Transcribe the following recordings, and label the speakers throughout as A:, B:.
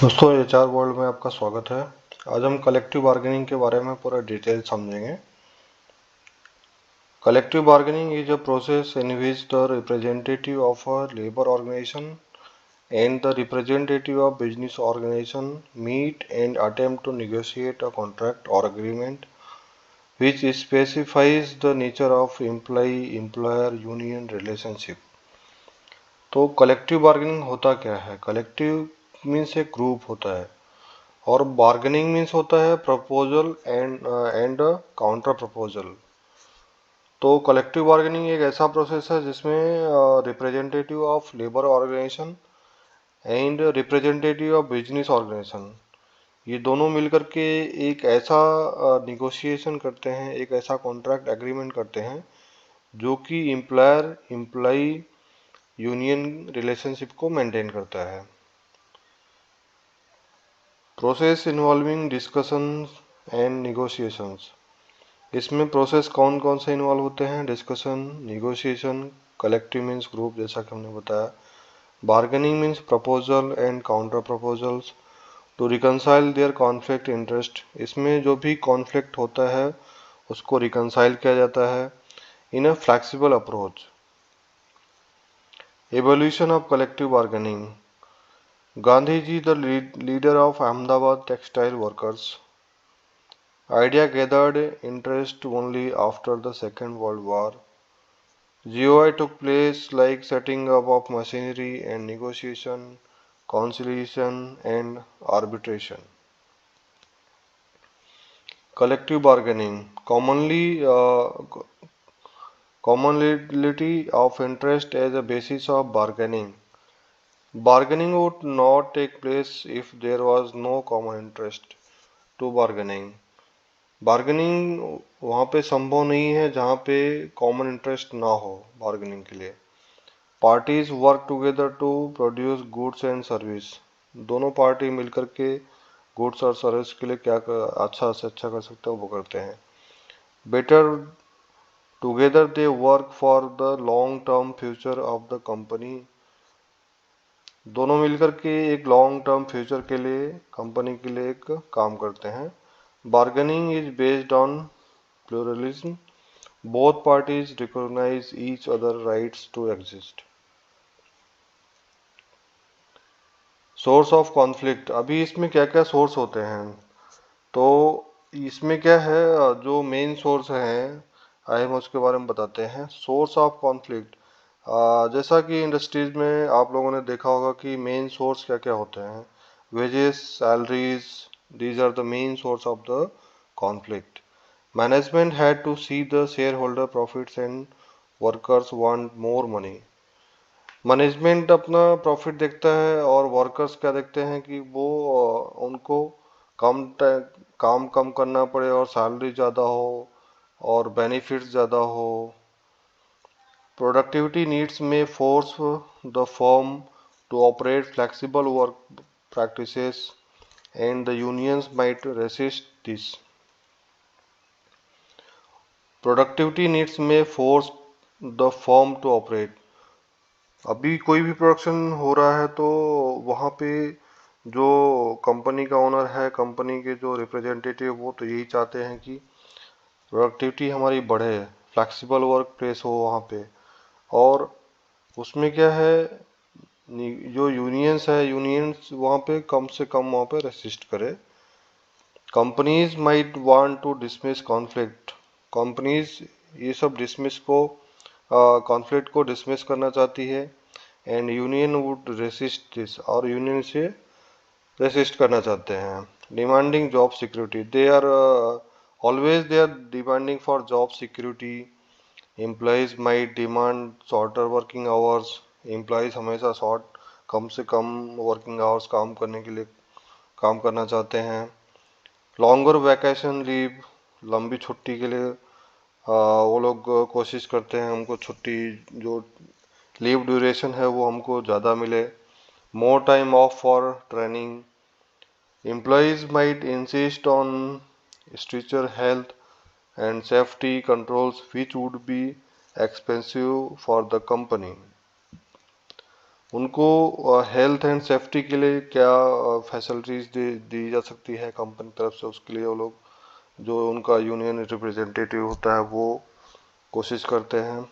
A: दोस्तों HR world में आपका स्वागत है। आज हम कलेक्टिव बार्गेनिंग के बारे में पूरा डिटेल समझेंगे। Collective bargaining is a process in which the representative of a labour organisation and the representative of business organization meet and attempt to negotiate a contract or agreement which specifies the nature of employee-employer union relationship। तो collective bargaining होता क्या है? Collective means एक group होता है और bargaining means होता है प्रपोजल एंड काउंटर प्रपोजल। तो कलेक्टिव बार्गेनिंग एक ऐसा प्रोसेस है जिसमें representative of labour organisation and representative of business organisation ये दोनों मिलकर के एक ऐसा निगोशिएशन करते हैं, एक ऐसा कॉन्ट्रैक्ट एग्रीमेंट करते हैं जो कि एम्प्लॉयर एम्प्लॉई यूनियन रिलेशनशिप को मेंटेन करता है। Process involving discussion and negotiations, इसमें प्रोसेस कौन कौन से इन्वॉल्व होते हैं? Discussion, negotiation, collective means group जैसा कि हमने बताया, bargaining means proposal and counter proposals to reconcile their conflict interest, इसमें जो भी कॉन्फ्लिक्ट होता है उसको रिकनसाइल किया जाता है in a flexible approach. Evolution of collective bargaining, Gandhi ji the leader of Ahmedabad textile workers, idea gathered interest only after the Second World War. GOI took place like setting up of machinery and negotiation, conciliation and arbitration. Collective bargaining, commonality of interest as a basis of bargaining. Bargaining would not take place if there was no common interest to bargaining. Bargaining वहाँ पे संभव नहीं है जहाँ पे common interest ना हो bargaining के लिए। Parties work together to produce goods and service, दोनों पार्टी मिलकर के गुड्स और सर्विस के लिए क्या अच्छा से अच्छा कर सकते हैं वो करते हैं। Better together they work for the long term future of the company, दोनों मिलकर के एक लॉन्ग टर्म फ्यूचर के लिए कंपनी के लिए एक काम करते हैं। Bargaining is based on pluralism, both parties recognize each other rights to exist। Source of conflict, अभी इसमें क्या क्या सोर्स होते हैं? तो इसमें क्या है, जो मेन सोर्स हैं आए हम उसके बारे में बताते हैं। सोर्स ऑफ कॉन्फ्लिक्ट, जैसा कि इंडस्ट्रीज में आप लोगों ने देखा होगा कि मेन सोर्स क्या क्या होते हैं। Wages, salaries, these are the main source of the conflict. Management had to see the share holder profits and workers want more money, management अपना प्रॉफिट देखता है और वर्कर्स क्या देखते हैं कि वो उनको काम कम करना पड़े और सैलरी ज़्यादा हो और बेनिफिट्स ज़्यादा हो। Productivity needs may force the firm to operate flexible work practices and the unions might resist this. Productivity needs may force the firm to operate, अभी कोई भी प्रोडक्शन हो रहा है तो वहाँ पे जो कंपनी का ओनर है, कंपनी के जो रिप्रेजेंटेटिव, वो तो यही चाहते हैं कि प्रोडक्टिविटी हमारी बढ़े, फ्लेक्सिबल वर्क प्लेस हो वहाँ पे। और उसमें क्या है, जो यूनियंस है, यूनियंस वहाँ पे कम से कम वहाँ पे रेसिस्ट करे। Companies might want to dismiss conflict, companies ये सब डिसमिस को कॉन्फ्लिक्ट को डिसमिस करना चाहती है। And union would resist this, और यूनियन से रेसिस्ट करना चाहते हैं। Demanding job security, they are always they are demanding for job security. Employees might demand shorter working hours, employees हमेशा कम से कम वर्किंग आवर्स काम करना चाहते हैं। लॉन्गर वैकेशन लीव, लंबी छुट्टी के लिए वो लोग कोशिश करते हैं हमको छुट्टी, जो लीव ड्यूरेशन है वो हमको ज़्यादा मिले। More time of for training, employees might insist on stricter health and safety controls which would be expensive for the company. उनको हेल्थ एंड सेफ्टी के लिए क्या फैसिलिटीज दी जा सकती है कंपनी तरफ से, उसके लिए वो लोग जो उनका यूनियन रिप्रेजेंटेटिव होता है वो कोशिश करते हैं।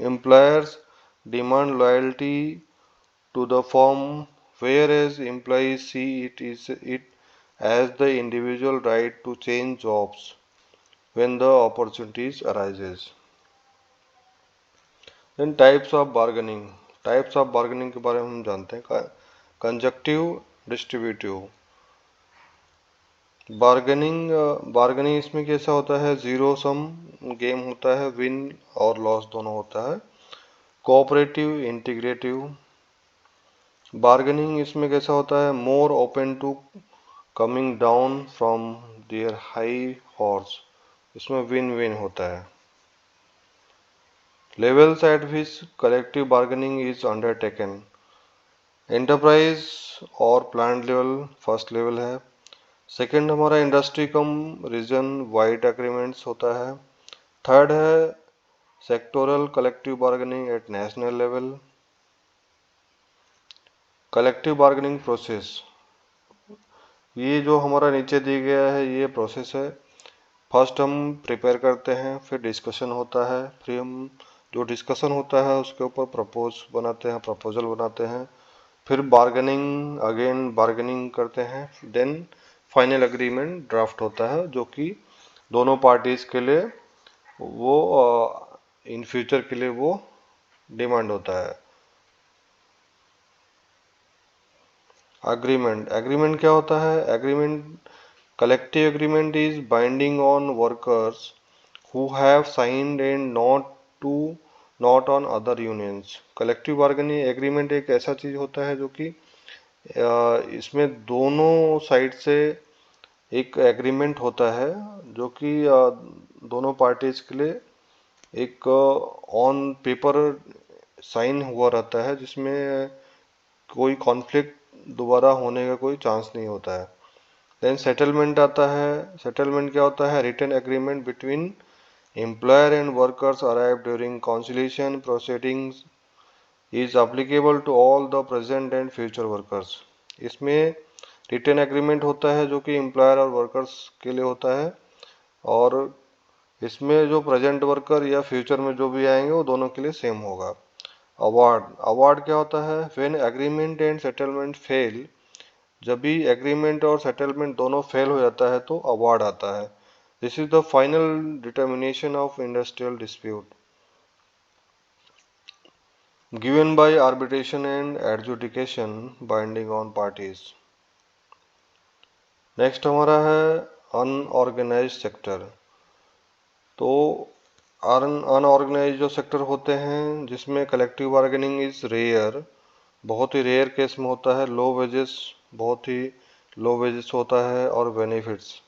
A: Employers demand loyalty to the firm, whereas employees see it as the individual right to change jobs when the opportunities arises. Then types of bargaining. Types of bargaining के बारे में हम जानते हैं। Conjunctive, distributive. बार्गेनिंग इसमें कैसा होता है, जीरो सम गेम होता है, विन और लॉस दोनों होता है। Cooperative, integrative. बार्गेनिंग इसमें कैसा होता है, more open to coming down from their high horse, इसमें विन विन होता है। Levels at which collective bargaining is undertaken. Enterprise और प्लांट लेवल फर्स्ट लेवल है। सेकंड हमारा industry cum region wide agreements होता है। थर्ड है sectoral collective bargaining at national level. Collective bargaining process, ये जो हमारा नीचे दिया गया है ये प्रोसेस है। फर्स्ट हम प्रिपेयर करते हैं, फिर डिस्कशन होता है, फिर हम जो डिस्कशन होता है उसके ऊपर प्रपोजल बनाते हैं, फिर बार्गेनिंग अगेन बार्गेनिंग करते हैं, देन फाइनल एग्रीमेंट ड्राफ्ट होता है जो कि दोनों पार्टीज के लिए वो इन फ्यूचर के लिए वो डिमांड होता है। एग्रीमेंट क्या होता है, agreement collective agreement is binding on workers who have signed and not on other unions। collective bargaining agreement एक ऐसा चीज होता है जो कि इसमें दोनों साइड से एक एग्रीमेंट होता है जो कि दोनों पार्टीज के लिए एक ऑन पेपर साइन हुआ रहता है, जिसमें कोई कॉन्फ्लिक्ट दोबारा होने का कोई चांस नहीं होता है। देन सेटलमेंट आता है। सेटलमेंट क्या होता है, written agreement between employer and workers arrive during conciliation proceedings is applicable to all the present and future workers. इसमें रिटन एग्रीमेंट होता है जो कि एम्प्लॉयर और वर्कर्स के लिए होता है, और इसमें जो प्रेजेंट वर्कर या फ्यूचर में जो भी आएंगे वो दोनों के लिए सेम होगा। अवार्ड क्या होता है, when agreement and settlement fail, जब भी एग्रीमेंट और सेटलमेंट दोनों फेल हो जाता है तो अवार्ड आता है। This is the final determination of industrial dispute given by arbitration and adjudication binding on parties. Next हमारा है अनऑर्गेनाइज्ड सेक्टर। तो अनऑर्गेनाइज्ड जो सेक्टर होते हैं जिसमें कलेक्टिव बार्गेनिंग इज रेयर, बहुत ही रेयर केस में होता है, लो वेजेस, बहुत ही लो वेजेस होता है, और benefits.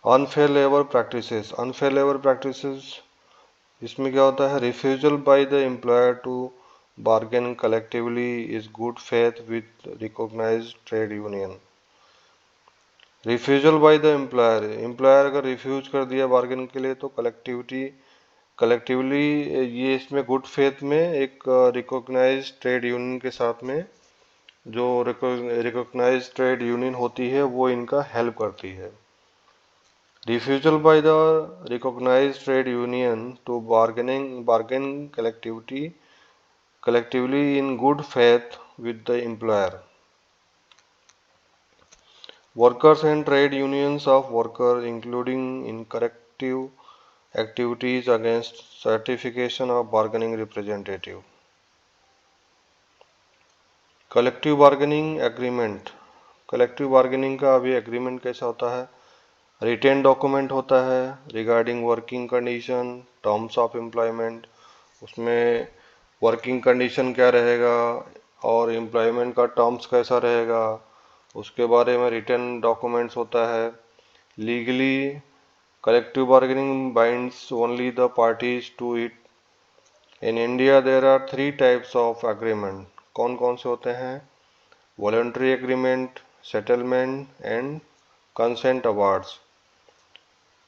A: Unfair labour practices, unfair labour practices इसमें क्या होता है, refusal by the employer to bargain collectively is good faith with recognised trade union. Refusal by the employer, employer अगर रिफ्यूज कर दिया बार्गेन के लिए तो कलेक्टिवली ये इसमें गुड फेथ में एक रिकॉग्नाइज्ड ट्रेड यूनियन के साथ में जो रिकॉग्नाइज्ड ट्रेड यूनियन होती है वो इनका हेल्प करती है। Refusal by the recognized trade union to bargain collectively in good faith with the employer. Workers and trade unions of workers, including in corrective activities against certification of bargaining representative. Collective bargaining agreement, collective bargaining का अभी agreement कैसा होता है, retain document होता है regarding working condition terms of employment, उसमें working condition क्या रहेगा और एम्प्लॉयमेंट का टर्म्स कैसा रहेगा उसके बारे में रिटेन डॉक्यूमेंट्स होता है। Legally collective bargaining binds only the parties to it. In India there are 3 types of agreement, कौन कौन से होते हैं, voluntary agreement, settlement and consent awards.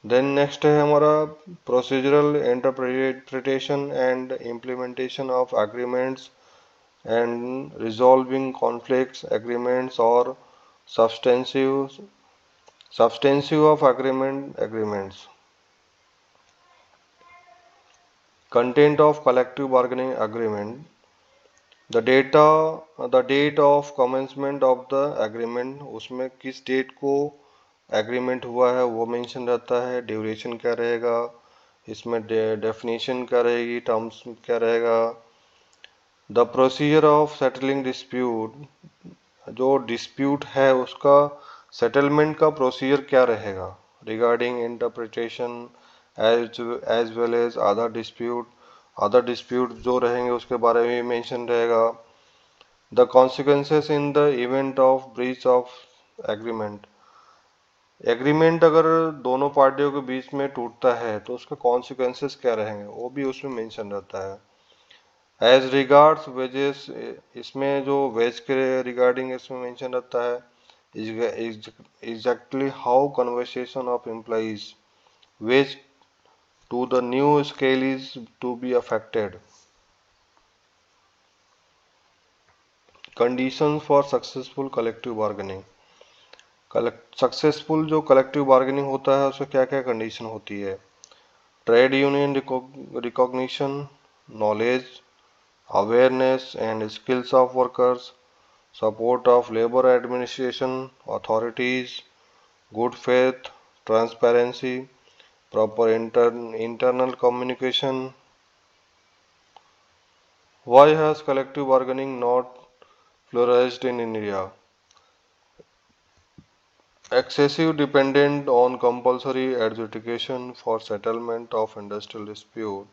A: Then next है हमारा procedural interpretation and implementation of agreements and resolving conflicts, agreements, or substantive of agreements. Content of collective bargaining agreement. The date of commencement of the agreement, उसमें किस date को agreement हुआ है वो mention रहता है। ड्यूरेशन क्या रहेगा, इसमें डेफिनेशन क्या रहेगी, टर्म्स क्या रहेगा। The procedure of settling dispute, जो डिस्प्यूट है उसका सेटलमेंट का प्रोसीजर क्या रहेगा। Regarding interpretation as well as other dispute जो रहेंगे उसके बारे में मेंशन रहेगा। The consequences in the event of breach of agreement, agreement अगर दोनों पार्टियों के बीच में टूटता है तो उसके कॉन्सिक्वेंसेस क्या रहेंगे वो भी उसमें मेंशन रहता है। एज रिगार्ड्स वेजेस, इसमें जो वेज के रिगार्डिंग इसमें मेंशन रहता है। Exactly how conversation of employees wage to the new scale is to be affected. Condition for successful collective bargaining, successful जो कलेक्टिव बार्गेनिंग होता है उसमें क्या क्या कंडीशन होती है। Trade union recognition, knowledge, awareness and skills of workers, support of labor administration authorities, good faith, transparency, proper internal communication. Why has collective bargaining not flourished in India? Excessive dependent on compulsory adjudication for settlement of industrial dispute.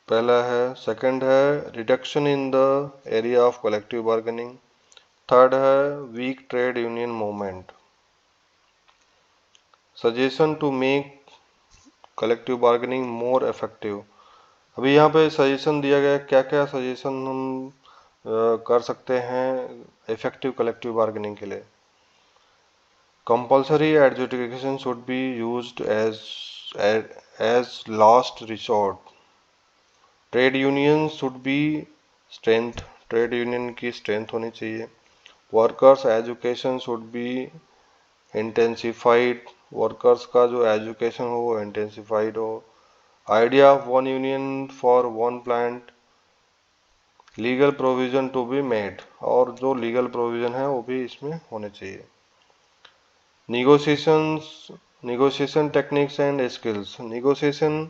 A: पहला है। Second है reduction in the area of collective bargaining. Third है weak trade union movement. Suggestion to make collective bargaining more effective, अभी यहाँ पे suggestion दिया गया क्या क्या सजेशन हम कर सकते हैं इफेक्टिव कलेक्टिव बार्गेनिंग के लिए। Compulsory adjudication should be used as last resort. Trade union should be strength, trade union की स्ट्रेंथ होनी चाहिए। Workers education should be intensified, workers का जो एजुकेशन हो वो इंटेंसिफाइड हो। Idea of one union for one plant, legal provision to be made, और जो लीगल प्रोविजन है वो भी इसमें होने चाहिए। Negotiation techniques and skills. Negotiation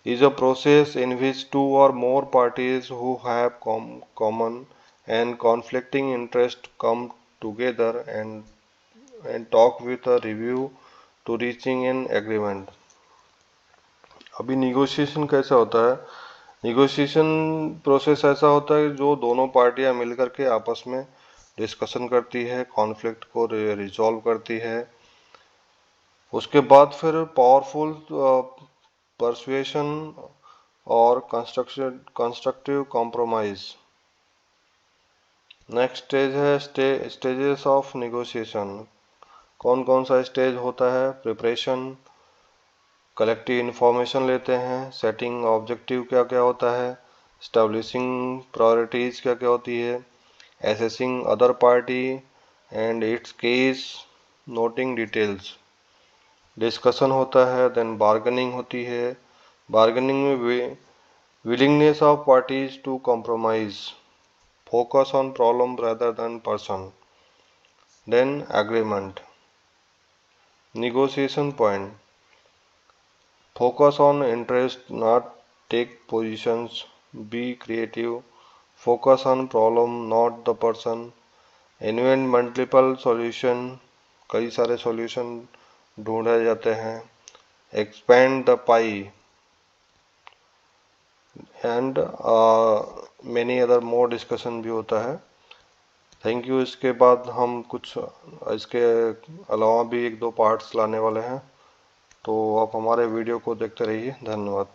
A: is a process in which two or more parties who have common and conflicting interests come together and talk with a review to reaching an agreement. अभी negotiation कैसा होता है, negotiation process ऐसा होता है जो दोनों पार्टियां मिलकर के आपस में डिस्कशन करती है, कॉन्फ्लिक्ट को रिजॉल्व करती है। उसके बाद फिर पावरफुल परसुएशन और कंस्ट्रक्टिव कॉम्प्रोमाइज। नेक्स्ट स्टेज है स्टेजेस ऑफ निगोशिएशन। कौन कौन सा स्टेज होता है। प्रिपरेशन, कलेक्टिव इंफॉर्मेशन लेते हैं। सेटिंग ऑब्जेक्टिव क्या क्या होता है। स्टैब्लिशिंग प्रायोरिटीज क्या क्या होती है। Assessing other party and it's case, noting details. Discussion होता है, देन बार्गेनिंग होती है। बार्गेनिंग में willingness of parties to compromise, focus on problem rather than person, then agreement. Negotiation point, focus on interest, not take positions, be creative, focus on problem not the person, invent multiple solution, कई सारे solution ढूंढे जाते हैं। expand the pie and many other more discussion भी होता है। Thank you. इसके बाद हम कुछ इसके अलावा भी एक दो पार्ट्स लाने वाले हैं, तो आप हमारे वीडियो को देखते रहिए। धन्यवाद।